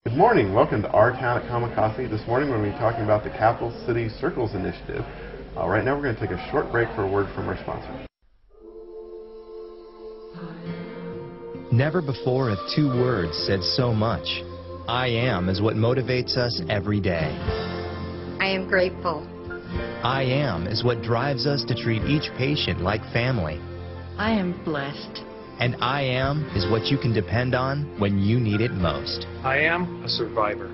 Good morning. Welcome to Our Town at Kamikaze. This morning we're going to be talking about the Capital City Circles Initiative. Right now we're going to take a short break for a word from our sponsor. Never before have two words said so much. I am is what motivates us every day. I am grateful. I am is what drives us to treat each patient like family. I am blessed. And I am is what you can depend on when you need it most. I am a survivor.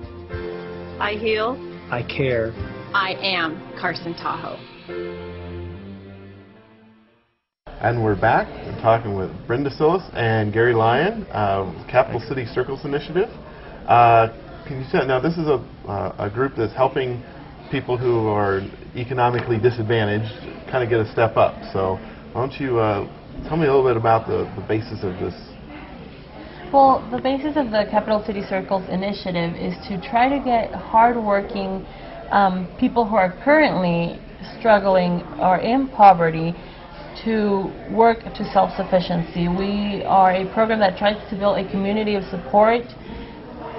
I heal. I care. I am Carson Tahoe. And we're back. We're talking with Brenda Silis and Gary Lyon, Capital City Circles Initiative. Can you say, now this is a group that's helping people who are economically disadvantaged kind of get a step up. So why don't you tell me a little bit about the basis of this. Well, the basis of the Capital City Circles initiative is to try to get hardworking people who are currently struggling or in poverty to work to self-sufficiency. We are a program that tries to build a community of support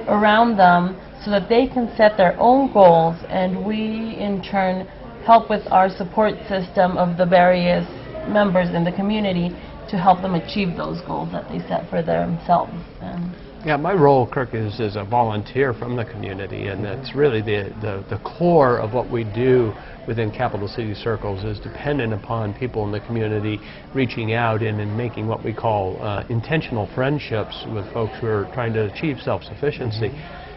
around them so that they can set their own goals, and we in turn help with our support system of the various members in the community to help them achieve those goals that they set for themselves. Yeah, my role, Kirk, is as a volunteer from the community, and that's really the core of what we do within Capital City Circles is dependent upon people in the community reaching out and making what we call intentional friendships with folks who are trying to achieve self-sufficiency.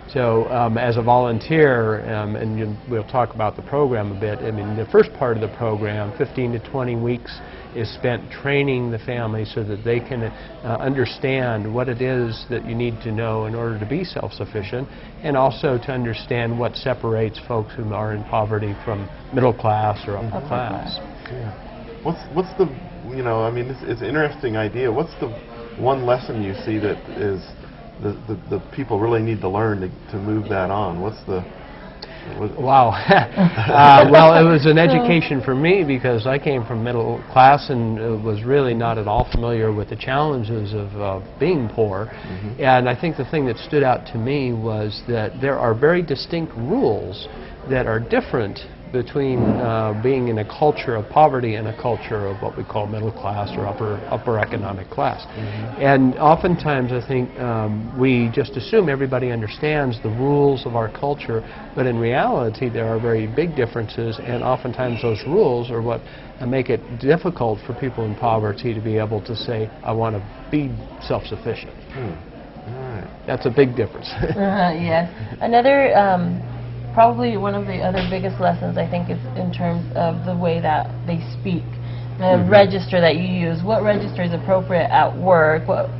So as a volunteer, and we'll talk about the program a bit, I mean, the first part of the program, 15 to 20 weeks, is spent training the family so that they can understand what it is that you need to know in order to be self-sufficient, and also to understand what separates folks who are in poverty from middle class or upper class. Yeah. What's the, you know, I mean, it's an interesting idea. What's the one lesson you see that is the people really need to learn to move that on? What's the... Wow. Well, it was an education for me because I came from middle class and was really not at all familiar with the challenges of being poor. And I think the thing that stood out to me was that there are very distinct rules that are different between being in a culture of poverty and a culture of what we call middle class or upper economic class. And oftentimes I think we just assume everybody understands the rules of our culture, but in reality there are very big differences, and oftentimes those rules are what make it difficult for people in poverty to be able to say, I want to be self-sufficient. That's a big difference. Yes. Another probably one of the other biggest lessons, I think, is in terms of the way that they speak. The register that you use. What register is appropriate at work? What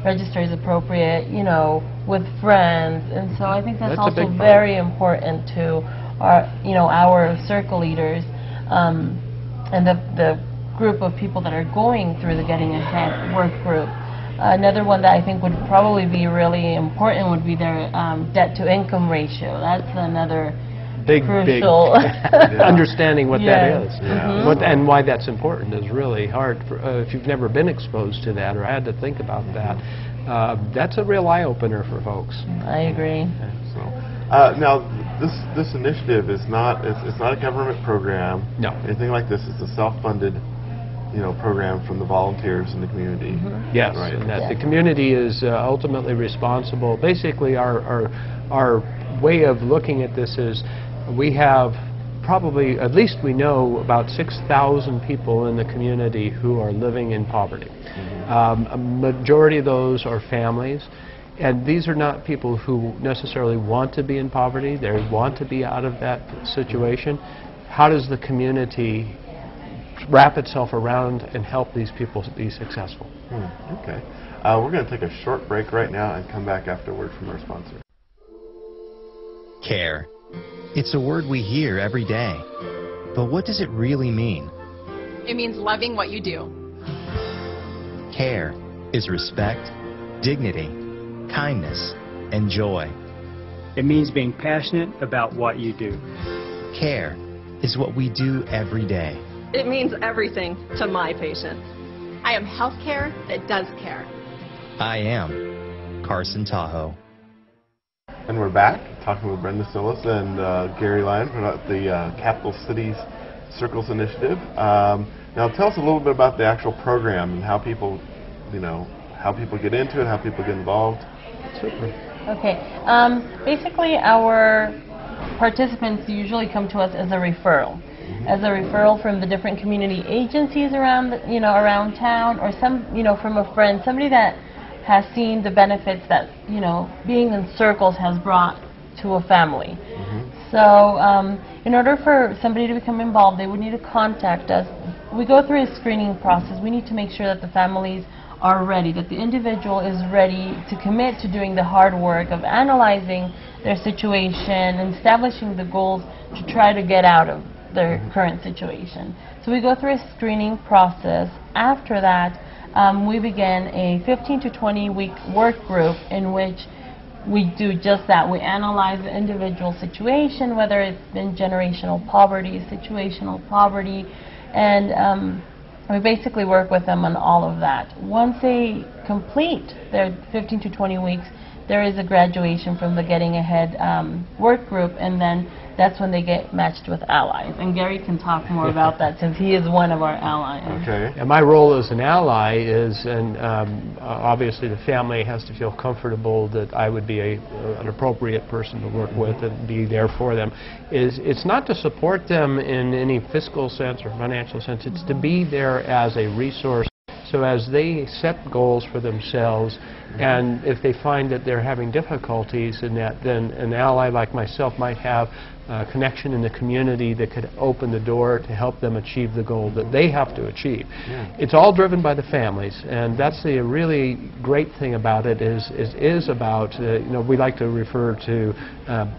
register is appropriate, you know, with friends? And so I think that's also very important to our, you know, our circle leaders and the group of people that are going through the Getting Ahead work group. Another one that I think would probably be really important would be their debt-to-income ratio. That's another crucial... Understanding what that is. And why that's important is really hard. If you've never been exposed to that or had to think about that, that's a real eye-opener for folks. I agree. Now, this initiative is not, it's not a government program. No. Anything like this. It's a self-funded, you know, program from the volunteers in the community. Yes, right. and that the community is ultimately responsible. Basically, our way of looking at this is we have probably, at least we know, about 6,000 people in the community who are living in poverty. A majority of those are families. And these are not people who necessarily want to be in poverty. They want to be out of that situation. How does the community wrap itself around and help these people be successful? Okay. We're going to take a short break right now and come back after a word from our sponsor. Care. It's a word we hear every day. But what does it really mean? It means loving what you do. Care is respect, dignity, kindness, and joy. It means being passionate about what you do. Care is what we do every day. It means everything to my patients. I am healthcare that does care. I am Carson Tahoe. And we're back talking with Brenda Silis and Gary Lyon about the Capital Cities Circles Initiative. Now, tell us a little bit about the actual program and how people, how people get into it, how people get involved. Super. Okay. Basically, our participants usually come to us as a referral. As a referral from the different community agencies around, around town, or from a friend, somebody that has seen the benefits that, being in circles has brought to a family. So, in order for somebody to become involved, they would need to contact us. We go through a screening process. We need to make sure that the families are ready, that the individual is ready to commit to doing the hard work of analyzing their situation and establishing the goals to try to get out of their current situation. So we go through a screening process. After that, we begin a 15 to 20 week work group in which we do just that. We analyze the individual situation, whether it's been generational poverty, situational poverty, and we basically work with them on all of that. Once they complete their 15 to 20 weeks, there is a graduation from the Getting Ahead work group, and then that's when they get matched with allies. And Gary can talk more about that since he is one of our allies. Okay. And my role as an ally is, and obviously the family has to feel comfortable that I would be an appropriate person to work with and be there for them, it's not to support them in any fiscal sense or financial sense, it's to be there as a resource. So as they set goals for themselves, and if they find that they're having difficulties in that, then an ally like myself might have a connection in the community that could open the door to help them achieve the goal that they have to achieve. It's all driven by the families, and that's the really great thing about it is about, we like to refer to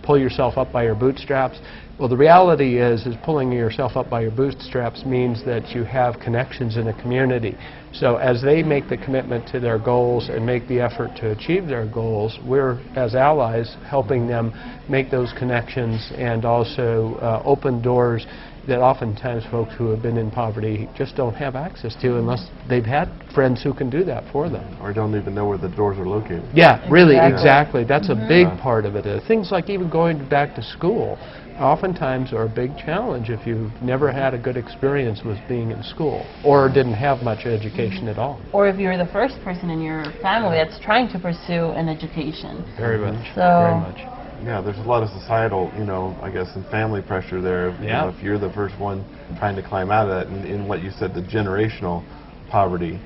pull yourself up by your bootstraps. Well, the reality is pulling yourself up by your bootstraps means that you have connections in a community. So as they make the commitment to their goals and make the effort to achieve their goals, we're, as allies, helping them make those connections and also open doors that oftentimes folks who have been in poverty just don't have access to unless they've had friends who can do that for them. Or don't even know where the doors are located. Yeah, really, exactly. That's a big part of it. Things like even going back to school oftentimes are a big challenge if you've never had a good experience with being in school or didn't have much education at all. Or if you're the first person in your family that's trying to pursue an education. Very much. So, very much. Yeah, there's a lot of societal, I guess, and family pressure there. If you're the first one trying to climb out of that, and in what you said, the generational poverty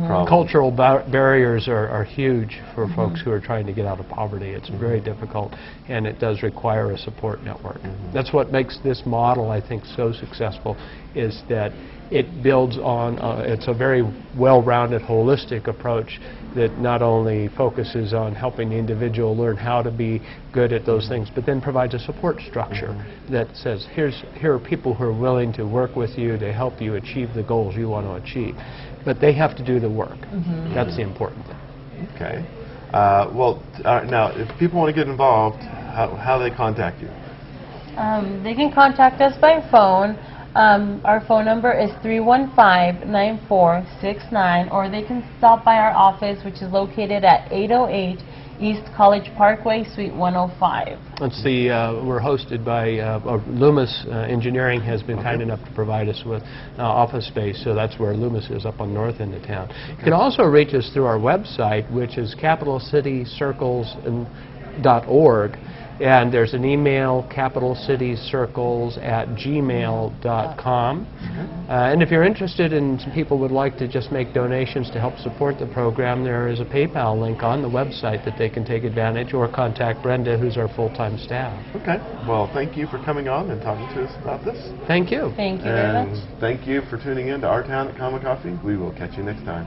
problem. Cultural barriers are huge for folks who are trying to get out of poverty. It's very difficult, and it does require a support network. That's what makes this model, I think, so successful, is that it builds on, it's a very well-rounded, holistic approach that not only focuses on helping the individual learn how to be good at those things, but then provides a support structure that says, here are people who are willing to work with you to help you achieve the goals you want to achieve. But they have to do the work. That's the important thing. Okay. Now, if people want to get involved, how do they contact you? They can contact us by phone. Our phone number is 315-9469, or they can stop by our office, which is located at 808 East College Parkway, Suite 105. It's we're hosted by Loomis Engineering has been kind enough to provide us with office space, so that's where Loomis is, up on north end of town. You can also reach us through our website, which is capitalcitycircles.org. And there's an email, capitalcitycircles@gmail.com. And if you're interested in, some people would like to just make donations to help support the program, there is a PayPal link on the website that they can take advantage, or contact Brenda, who's our full-time staff. Okay. Well, thank you for coming on and talking to us about this. Thank you. Thank you very much. Thank you for tuning in to Our Town at Common Coffee. We will catch you next time.